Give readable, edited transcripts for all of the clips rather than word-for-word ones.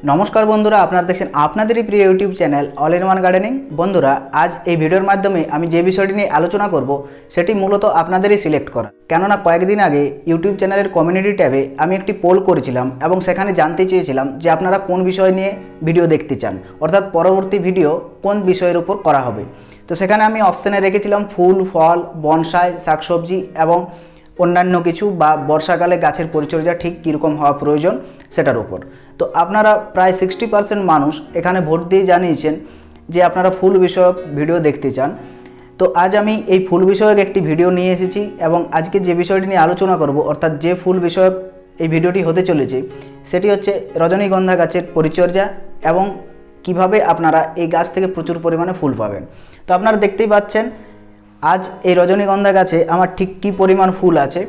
नमस्कार बंधुरा আপনারা দেখছেন আপনাদেরই প্রিয় YouTube channel all in one gardening. বন্ধুরা আজ এই ভিডিওর মাধ্যমে আমি যে বিষয়টি নিয়ে আলোচনা করব সেটি মূলত আপনাদেরই সিলেক্ট করা, কেননা কয়েকদিন আগে ইউটিউব চ্যানেলের কমিউনিটি ট্যাবে আমি একটি পোল করেছিলাম এবং সেখানে জানতে চেয়েছিলাম যে আপনারা কোন বিষয় নিয়ে ভিডিও দেখতে চান, অর্থাৎ পরবর্তী ভিডিও কোন বিষয়ের উপর করা হবে। তো সেখানে আমি অপশানে রেখেছিলাম ফুল ফল, বনসাই, শাকসবজি এবং অন্যান্য কিছু বা বর্ষাকালে গাছের পরিচর্যা ঠিক কীরকম হওয়া প্রয়োজন সেটার উপর। তো আপনারা প্রায় 60% মানুষ এখানে ভোট দিয়ে জানিয়েছেন যে আপনারা ফুল বিষয়ক ভিডিও দেখতে চান। তো আজ আমি এই ফুল বিষয়ক একটি ভিডিও নিয়ে এসেছি এবং আজকে যে বিষয়টি নিয়ে আলোচনা করব, অর্থাৎ যে ফুল বিষয়ক এই ভিডিওটি হতে চলেছে সেটি হচ্ছে রজনীগন্ধা গাছের পরিচর্যা এবং কিভাবে আপনারা এই গাছ থেকে প্রচুর পরিমাণে ফুল পাবেন। তো আপনারা দেখতেই পাচ্ছেন আজ এই রজনীগন্ধা গাছে আমার ঠিক কী পরিমাণ ফুল আছে।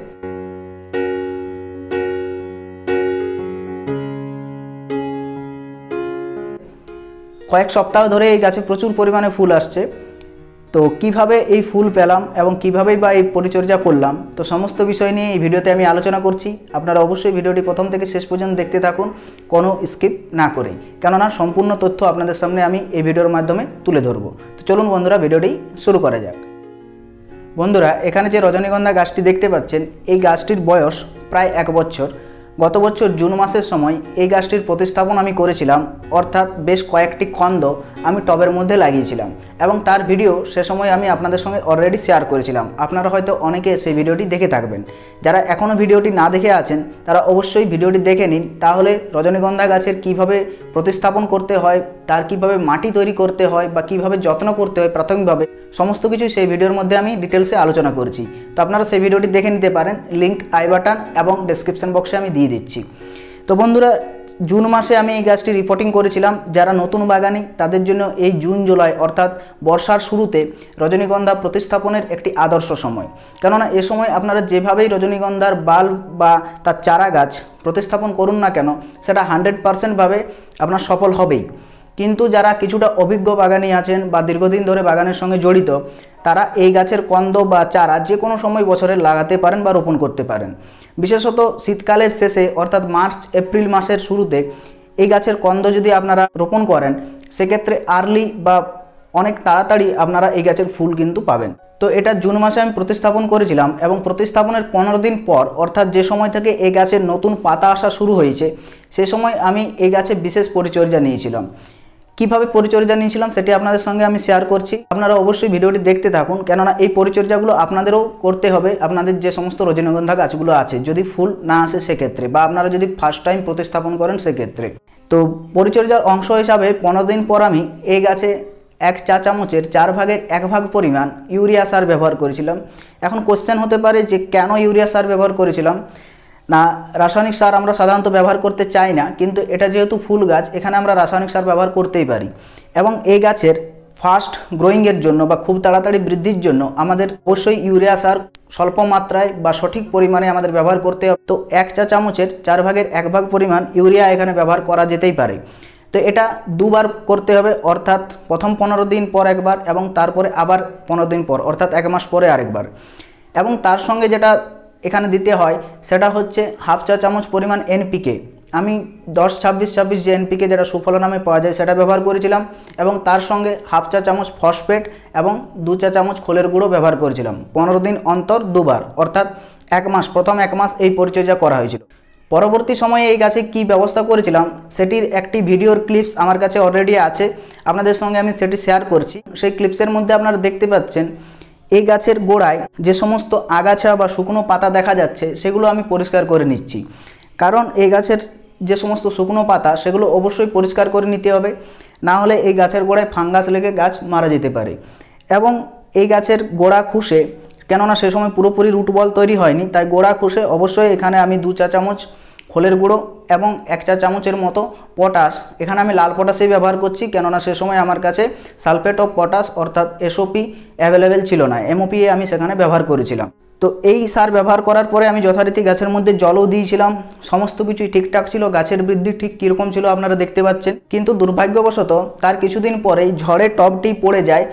কয়েক সপ্তাহ ধরে এই গাছে প্রচুর পরিমাণে ফুল আসছে। তো কিভাবে এই ফুল পেলাম এবং কিভাবেই বা এই পরিচর্যা করলাম, তো সমস্ত বিষয় নিয়ে এই ভিডিওতে আমি আলোচনা করছি। আপনারা অবশ্যই ভিডিওটি প্রথম থেকে শেষ পর্যন্ত দেখতে থাকুন, কোনো স্কিপ না করেই, কেননা সম্পূর্ণ তথ্য আপনাদের সামনে আমি এই ভিডিওর মাধ্যমে তুলে ধরবো। তো চলুন বন্ধুরা ভিডিওটি শুরু করা যাক। বন্ধুরা এখানে যে রজনীগন্ধা গাছটি দেখতে পাচ্ছেন, এই গাছটির বয়স প্রায় 1 বছর। গত বছর জুন মাসের সময় এই গাছটির প্রতিস্থাপন আমি করেছিলাম, অর্থাৎ বেশ কয়েকটি খন্দ আমি টবের মধ্যে লাগিয়েছিলাম এবং তার ভিডিও সে সময় আমি আপনাদের সঙ্গে অলরেডি শেয়ার করেছিলাম। আপনারা হয়তো অনেকে সেই ভিডিওটি দেখে থাকবেন। যারা এখনও ভিডিওটি না দেখে আছেন তারা অবশ্যই ভিডিওটি দেখে নিন, তাহলে রজনীগন্ধা গাছের কিভাবে প্রতিস্থাপন করতে হয়, তার কিভাবে মাটি তৈরি করতে হয় বা কিভাবে যত্ন করতে হয় প্রাথমিকভাবে, সমস্ত কিছু সেই ভিডিওর মধ্যে আমি ডিটেলসে আলোচনা করেছি। তো আপনারা সেই ভিডিওটি দেখে নিতে পারেন, লিঙ্ক আই বাটন এবং ডেসক্রিপশন বক্সে আমি দিয়ে দিচ্ছি। তো বন্ধুরা জুন মাসে আমি এই গাছটি রিপোর্টিং করেছিলাম। যারা নতুন বাগানি তাদের জন্য এই জুন জুলাই অর্থাৎ বর্ষার শুরুতে রজনীগন্ধা প্রতিস্থাপনের একটি আদর্শ সময়, কেননা এ সময় আপনারা যেভাবেই রজনীগন্ধার বাল্ব বা তার চারা গাছ প্রতিস্থাপন করুন না কেন সেটা 100% ভাবে আপনার সফল হবেই। কিন্তু যারা কিছুটা অভিজ্ঞ বাগানি আছেন বা দীর্ঘদিন ধরে বাগানের সঙ্গে জড়িত, তারা এই গাছের কন্দ বা চারা যে কোনো সময় বছরে লাগাতে পারেন বা রোপণ করতে পারেন। বিশেষত শীতকালের শেষে অর্থাৎ মার্চ এপ্রিল মাসের শুরুতে এই গাছের কন্দ যদি আপনারা রোপণ করেন সেক্ষেত্রে আর্লি বা অনেক তাড়াতাড়ি আপনারা এই গাছের ফুল কিন্তু পাবেন। তো এটা জুন মাসে আমি প্রতিস্থাপন করেছিলাম এবং প্রতিস্থাপনের 15 দিন পর, অর্থাৎ যে সময় থেকে এই গাছের নতুন পাতা আসা শুরু হয়েছে, সে সময় আমি এই গাছে বিশেষ পরিচর্যা নিয়েছিলাম। কিভাবে পরিচর্যা নিয়েছিলাম সেটি আপনাদের সঙ্গে আমি শেয়ার করছি। আপনারা অবশ্যই ভিডিওটি দেখতে থাকুন, কেননা এই পরিচর্যাগুলো আপনাদেরও করতে হবে আপনাদের যে সমস্ত রজনীগন্ধা গাছগুলো আছে, যদি ফুল না আসে সেক্ষেত্রে, বা আপনারা যদি ফার্স্ট টাইম প্রতিস্থাপন করেন সেক্ষেত্রে। তো পরিচর্যার অংশ হিসাবে 15 দিন পর আমি এই গাছে 1 চা চামচের 4 ভাগের 1 ভাগ পরিমাণ ইউরিয়া সার ব্যবহার করেছিলাম। এখন কোশ্চেন হতে পারে যে কেন ইউরিয়া সার ব্যবহার করেছিলাম। না, রাসায়নিক সার আমরা সাধারণত ব্যবহার করতে চাই না, কিন্তু এটা যেহেতু ফুল গাছ এখানে আমরা রাসায়নিক সার ব্যবহার করতেই পারি। এবং এই গাছের ফাস্ট গ্রোয়িংয়ের জন্য বা খুব তাড়াতাড়ি বৃদ্ধির জন্য আমাদের অবশ্যই ইউরিয়া সার স্বল্প মাত্রায় বা সঠিক পরিমাণে আমাদের ব্যবহার করতে হবে। তো 1 চা চামচের 4 ভাগের 1 ভাগ পরিমাণ ইউরিয়া এখানে ব্যবহার করা যেতেই পারে। তো এটা দুবার করতে হবে, অর্থাৎ প্রথম 15 দিন পর একবার এবং তারপরে আবার 15 দিন পর, অর্থাৎ 1 মাস পরে আরেকবার। এবং তার সঙ্গে যেটা এখানে দিতে হয় সেটা হচ্ছে 1/2 চা চামচ পরিমাণ এনপিকে। আমি 10-26-26 যে এনপিকে যেটা সুফলা নামে পাওয়া যায় সেটা ব্যবহার করেছিলাম এবং তার সঙ্গে 1/2 চা চামচ ফসফেট এবং 2 চা চামচ খোলের গুঁড়ো ব্যবহার করেছিলাম। 15 দিন অন্তর দুবার, অর্থাৎ 1 মাস, প্রথম 1 মাস এই পরিচর্যা করা হয়েছিল। পরবর্তী সময়ে এই গাছে কি ব্যবস্থা করেছিলাম সেটির একটি ভিডিওর ক্লিপস আমার কাছে অলরেডি আছে, আপনাদের সঙ্গে আমি সেটি শেয়ার করছি। সেই ক্লিপসের মধ্যে আপনারা দেখতে পাচ্ছেন এই গাছের গোড়ায় যে সমস্ত আগাছা বা শুকনো পাতা দেখা যাচ্ছে সেগুলো আমি পরিষ্কার করে নিচ্ছি, কারণ এই গাছের যে সমস্ত শুকনো পাতা সেগুলো অবশ্যই পরিষ্কার করে নিতে হবে, না হলে এই গাছের গোড়ায় ফাঙ্গাস লেগে গাছ মারা যেতে পারে। এবং এই গাছের গোড়া খুশে, কেননা সে সময় পুরোপুরি রুট বল তৈরি হয়নি, তাই গোড়া খুশে অবশ্যই এখানে আমি 2 চা চামচ খোলের গুঁড়ো এবং 1 চা চামচের মতো পটাশ, এখানে আমি লাল পটাশই ব্যবহার করছি, কেননা সে সময় আমার কাছে সালফেট অফ পটাশ অর্থাৎ এসওপি অ্যাভেলেবেল ছিল না, এমওপিএ আমি সেখানে ব্যবহার করেছিলাম। তো এই সার ব্যবহার করার পরে আমি যথারীতি গাছের মধ্যে জলও দিয়েছিলাম, সমস্ত কিছুই ঠিকঠাক ছিল, গাছের বৃদ্ধি ঠিক কীরকম ছিল আপনারা দেখতে পাচ্ছেন। কিন্তু দুর্ভাগ্যবশত তার কিছুদিন পরেই ঝড়ে টবটি পড়ে যায়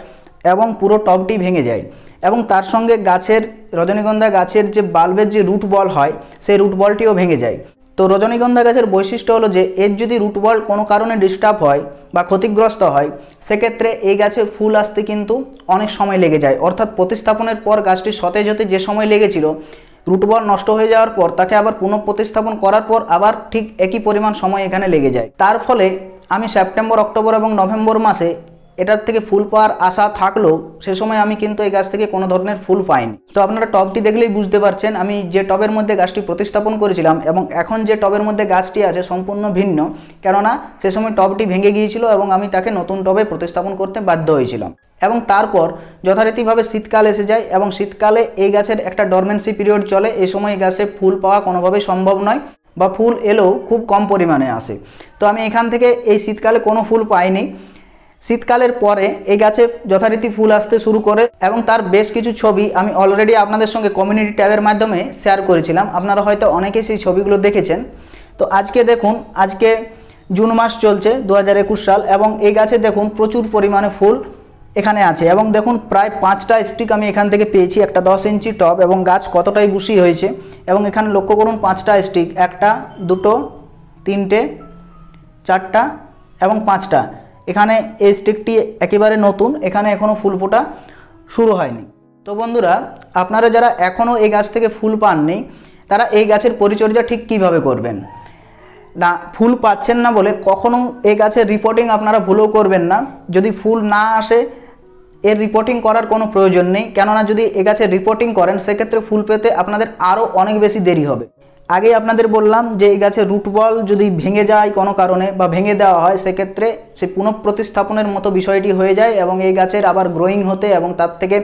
এবং পুরো টবটি ভেঙে যায় এবং তার সঙ্গে গাছের রজনীগন্ধা গাছের যে বাল্বের যে রুট বল হয় সেই রুট বলটিও ভেঙে যায়। তো রজনীগন্ধা গাছের বৈশিষ্ট্য হলো যে এর যদি রুট বল কোনো কারণে ডিস্টার্ব হয় বা ক্ষতিগ্রস্ত হয়, সেক্ষেত্রে এই গাছে ফুল আসতে কিন্তু অনেক সময় লেগে যায়। অর্থাৎ প্রতিস্থাপনের পর গাছটি সতেজ হতে যে সময় লেগেছিল, রুট বল নষ্ট হয়ে যাওয়ার পর তাকে আবার পুনঃপ্রতিস্থাপন করার পর আবার ঠিক একই পরিমাণ সময় এখানে লেগে যায়। তার ফলে আমি সেপ্টেম্বর, অক্টোবর এবং নভেম্বর মাসে এটার থেকে ফুল পাওয়ার আশা থাকলেও সে সময় আমি কিন্তু এই গাছ থেকে কোনো ধরনের ফুল পাইনি। তো আপনারা টবটি দেখলেই বুঝতে পারছেন আমি যে টবের মধ্যে গাছটি প্রতিস্থাপন করেছিলাম এবং এখন যে টবের মধ্যে গাছটি আছে সম্পূর্ণ ভিন্ন, কেননা সে সময় টবটি ভেঙে গিয়েছিল এবং আমি তাকে নতুন টবে প্রতিস্থাপন করতে বাধ্য হয়েছিলাম। এবং তারপর যথারীতিভাবে শীতকাল এসে যায় এবং শীতকালে এই গাছের একটা ডরমেন্সি পিরিয়ড চলে। এই সময় এই গাছে ফুল পাওয়া কোনোভাবেই সম্ভব নয় বা ফুল এলেও খুব কম পরিমাণে আসে। তো আমি এখান থেকে এই শীতকালে কোনো ফুল পাইনি। শীতকালের পরে এই গাছে যথারীতি ফুল আসতে শুরু করে এবং তার বেশ কিছু ছবি আমি অলরেডি আপনাদের সঙ্গে কমিউনিটি ট্যাবের মাধ্যমে শেয়ার করেছিলাম। আপনারা হয়তো অনেকেই সেই ছবিগুলো দেখেছেন। তো আজকে দেখুন, আজকে জুন মাস চলছে 2021 সাল এবং এই গাছে দেখুন প্রচুর পরিমাণে ফুল এখানে আছে এবং দেখুন প্রায় 5টা স্টিক আমি এখান থেকে পেয়েছি, একটা 10 ইঞ্চি টব এবং গাছ কতটাই বুশি হয়েছে। এবং এখানে লক্ষ্য করুন 5টা স্টিক, 1টা 2টো 3টে 4টা এবং 5টা। এখানে এই স্টিকটি একেবারে নতুন, এখানে এখনও ফুল ফোটা শুরু হয়নি। তো বন্ধুরা, আপনারা যারা এখনও এই গাছ থেকে ফুল পাননি তারা এই গাছের পরিচর্যা ঠিক কিভাবে করবেন না, ফুল পাচ্ছেন না বলে কখনো এই গাছের রিপোর্টিং আপনারা ভুলও করবেন না। যদি ফুল না আসে এর রিপোর্টিং করার কোনো প্রয়োজন নেই, কেননা যদি এ গাছের রিপোর্টিং করেন সেক্ষেত্রে ফুল পেতে আপনাদের আরও অনেক বেশি দেরি হবে। আগেই আপনাদের বললাম যে এই গাছের রুট বল যদি ভেঙে যায় কোনো কারণে বা ভেঙে দেওয়া হয় সেক্ষেত্রে সে পুনঃপ্রতিস্থাপনের মতো বিষয়টি হয়ে যায় এবং এই গাছের আবার গ্রোয়িং হতে এবং তার থেকে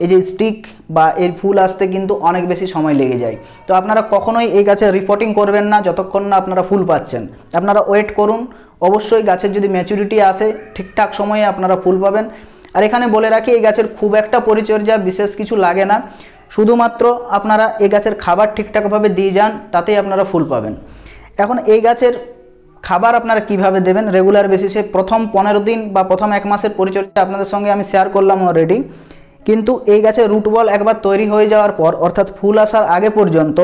এই যে স্টিক বা এর ফুল আসতে কিন্তু অনেক বেশি সময় লেগে যায়। তো আপনারা কখনোই এই গাছের রিপোর্টিং করবেন না যতক্ষণ না আপনারা ফুল পাচ্ছেন। আপনারা ওয়েট করুন, অবশ্যই গাছের যদি ম্যাচুরিটি আসে ঠিকঠাক সময়ে আপনারা ফুল পাবেন। আর এখানে বলে রাখি এই গাছের খুব একটা পরিচর্যা বিশেষ কিছু লাগে না, শুধুমাত্র আপনারা এই গাছের খাবার ঠিকঠাকভাবে দিয়ে যান, তাতেই আপনারা ফুল পাবেন। এখন এই গাছের খাবার আপনারা কিভাবে দেবেন রেগুলার বেসিসে, প্রথম 15 দিন বা প্রথম 1 মাসের পরিচর্যা আপনাদের সঙ্গে আমি শেয়ার করলাম অলরেডি। কিন্তু এই গাছের রুট বল একবার তৈরি হয়ে যাওয়ার পর অর্থাৎ ফুল আসার আগে পর্যন্ত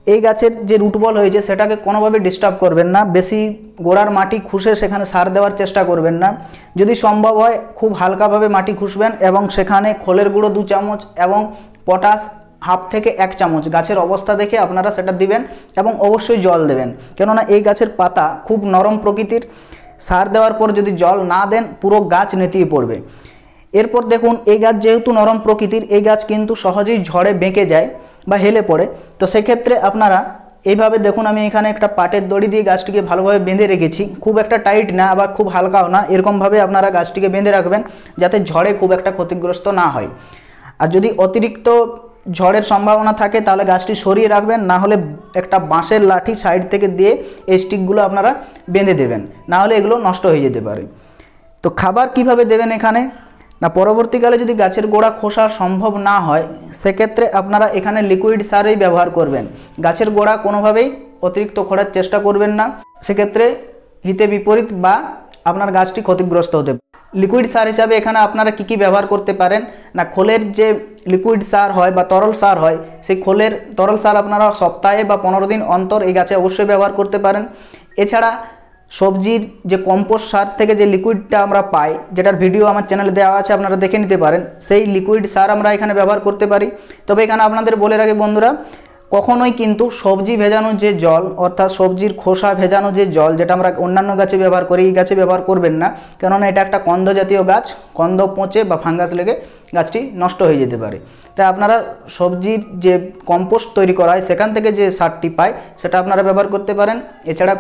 এই গাছের যে রুট বল হয়েছে সেটাকে কোনোভাবে ডিস্টার্ব করবেন না। বেশি গোড়ার মাটি খুঁড়ে সেখানে সার দেওয়ার চেষ্টা করবেন না। যদি সম্ভব হয় খুব হালকাভাবে মাটি খুঁড়বেন এবং সেখানে খোলের গুঁড়ো 2 চামচ এবং পটাশ হাফ থেকে 1 চামচ গাছের অবস্থা দেখে আপনারা সেটা দিবেন এবং অবশ্যই জল দেবেন, কেননা এই গাছের পাতা খুব নরম প্রকৃতির। সার দেওয়ার পর যদি জল না দেন পুরো গাছ নেতিয়ে পড়বে। এরপর দেখুন এই গাছ যেহেতু নরম প্রকৃতির, এই গাছ কিন্তু সহজেই ঝড়ে বেঁকে যায় বা হেলে পড়ে। তো সেক্ষেত্রে আপনারা এইভাবে দেখুন, আমি এখানে একটা পাটের দড়ি দিয়ে গাছটিকে ভালোভাবে বেঁধে রেখেছি, খুব একটা টাইট না আবার খুব হালকাও না, এরকমভাবে আপনারা গাছটিকে বেঁধে রাখবেন যাতে ঝড়ে খুব একটা ক্ষতিগ্রস্ত না হয়। আর যদি অতিরিক্ত ঝড়ের সম্ভাবনা থাকে তাহলে গাছটি সরিয়ে রাখবেন, না হলে একটা বাঁশের লাঠি সাইড থেকে দিয়ে এই স্টিকগুলো আপনারা বেঁধে দেবেন, না হলে এগুলো নষ্ট হয়ে যেতে পারে। তো খাবার কিভাবে দেবেন এখানে না, পরবর্তীকালে যদি গাছের গোড়া খোসা সম্ভব না হয় সেক্ষেত্রে আপনারা এখানে লিকুইড সারই ব্যবহার করবেন। গাছের গোড়া কোনোভাবেই অতিরিক্ত খোঁড়ার চেষ্টা করবেন না, সেক্ষেত্রে হিতে বিপরীত বা আপনার গাছটি ক্ষতিগ্রস্ত হতে পারে। লিকুইড সার হিসাবে এখানে আপনারা কি ব্যবহার করতে পারেন না, খোলের যে লিকুইড সার হয় বা তরল সার হয় সেই খোলের তরল সার আপনারা সপ্তাহে বা 15 দিন অন্তর এই গাছে অবশ্যই ব্যবহার করতে পারেন। এছাড়া সবজির যে কম্পোস্ট সার থেকে যে লিকুইডটা আমরা পাই, যেটার ভিডিও আমার চ্যানেলে দেওয়া আছে আপনারা দেখে নিতে পারেন, সেই লিকুইড সার আমরা এখানে ব্যবহার করতে পারি। তবে এখানে আপনাদের বলে রাখি বন্ধুরা, কখনোই কিন্তু সবজি ভেজানো যে জল অর্থাৎ সবজির খোসা ভেজানো যে জল যেটা আমরা অন্যান্য গাছে ব্যবহার করি এই গাছে ব্যবহার করবেন না, কেননা এটা একটা কন্দ জাতীয় গাছ, কন্দ পচে বা ফাঙ্গাস লেগে গাছটি নষ্ট হয়ে যেতে পারে। তাই আপনারা সবজির যে কম্পোস্ট তৈরি করা হয় সেখান থেকে যে সারটি পায় সেটা আপনারা ব্যবহার করতে পারেন। এছাড়া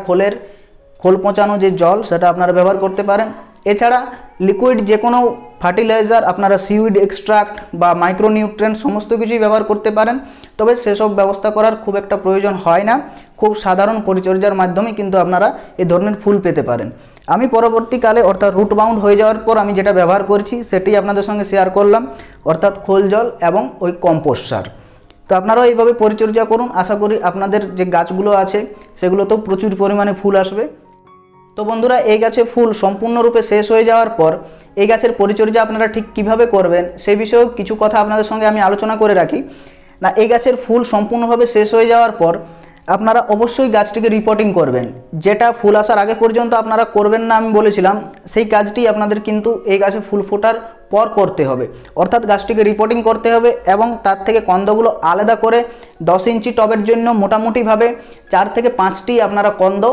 খোল পচানো যে জল সেটা আপনারা ব্যবহার করতে পারেন। এছাড়া লিকুইড যে কোনো ফার্টিলাইজার আপনারা সিউইড এক্সট্রাক্ট বা মাইক্রোনিউট্রিয়েন্ট সমস্ত কিছুই ব্যবহার করতে পারেন, তবে সেসব ব্যবস্থা করার খুব একটা প্রয়োজন হয় না। খুব সাধারণ পরিচর্যার মাধ্যমে কিন্তু আপনারা এই ধরনের ফুল পেতে পারেন। আমি পরবর্তীকালে অর্থাৎ রুট বাউন্ড হয়ে যাওয়ার পর আমি যেটা ব্যবহার করছি সেটি আপনাদের সঙ্গে শেয়ার করলাম, অর্থাৎ খোল জল এবং ওই কম্পোস্ট সার। তো আপনারাও এইভাবে পরিচর্যা করুন, আশা করি আপনাদের যে গাছগুলো আছে সেগুলোতেও প্রচুর পরিমাণে ফুল আসবে। তো বন্ধুরা, এই গাছে ফুল সম্পূর্ণরূপে শেষ হয়ে যাওয়ার পর এই গাছের পরিচর্যা আপনারা ঠিক কিভাবে করবেন সেই বিষয়েও কিছু কথা আপনাদের সঙ্গে আমি আলোচনা করে রাখি। না, এই গাছের ফুল সম্পূর্ণভাবে শেষ হয়ে যাওয়ার পর আপনারা অবশ্যই গাছটিকে রিপোর্টিং করবেন। যেটা ফুল আসার আগে পর্যন্ত আপনারা করবেন না আমি বলেছিলাম, সেই কাজটি আপনাদের কিন্তু এই গাছে ফুল ফোটার পর করতে হবে। অর্থাৎ গাছটিকে রিপোর্টিং করতে হবে এবং তার থেকে কন্দগুলো আলাদা করে 10 ইঞ্চি টবের জন্য মোটামুটিভাবে 4 থেকে 5টি আপনারা কন্দ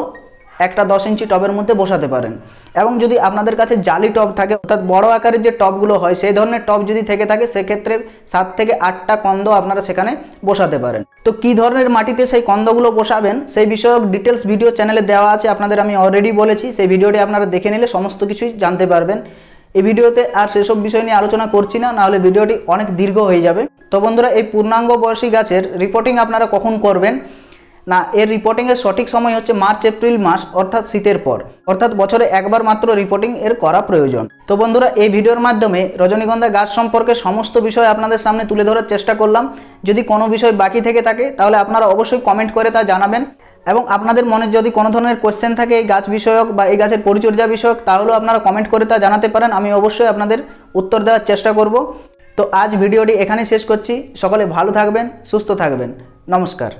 একটা 10 ইঞ্চি টবের মধ্যে বসাতে পারেন। এবং যদি আপনাদের কাছে জালি টব থাকে, অর্থাৎ বড় আকারের যে টবগুলো হয় সেই ধরনের টব যদি থেকে থাকে, সেক্ষেত্রে 7 থেকে 8টা কন্দ আপনারা সেখানে বসাতে পারেন। তো কী ধরনের মাটিতে সেই কন্দগুলো বসাবেন সেই বিষয়ক ডিটেলস ভিডিও চ্যানেলে দেওয়া আছে, আপনাদের আমি অলরেডি বলেছি। সেই ভিডিওটি আপনারা দেখে নিলে সমস্ত কিছুই জানতে পারবেন। এই ভিডিওতে আর সেসব বিষয় নিয়ে আলোচনা করছি না, নাহলে ভিডিওটি অনেক দীর্ঘ হয়ে যাবে। তো বন্ধুরা, এই পূর্ণাঙ্গ বয়সী গাছের রিপোর্টিং আপনারা কখন করবেন না, এর রিপোর্টিংয়ের সঠিক সময় হচ্ছে মার্চ এপ্রিল মাস, অর্থাৎ শীতের পর। অর্থাৎ বছরে একবার মাত্র রিপোর্টিং এর করা প্রয়োজন। তো বন্ধুরা, এই ভিডিওর মাধ্যমে রজনীগন্ধা গাছ সম্পর্কে সমস্ত বিষয় আপনাদের সামনে তুলে ধরার চেষ্টা করলাম। যদি কোনো বিষয় বাকি থেকে থাকে তাহলে আপনারা অবশ্যই কমেন্ট করে তা জানাবেন। এবং আপনাদের মনে যদি কোনো ধরনের কোয়েশ্চেন থাকে এই গাছ বিষয়ক বা এই গাছের পরিচর্যা বিষয়ক, তাহলেও আপনারা কমেন্ট করে তা জানাতে পারেন। আমি অবশ্যই আপনাদের উত্তর দেওয়ার চেষ্টা করব। তো আজ ভিডিওটি এখানেই শেষ করছি। সকলে ভালো থাকবেন, সুস্থ থাকবেন। নমস্কার।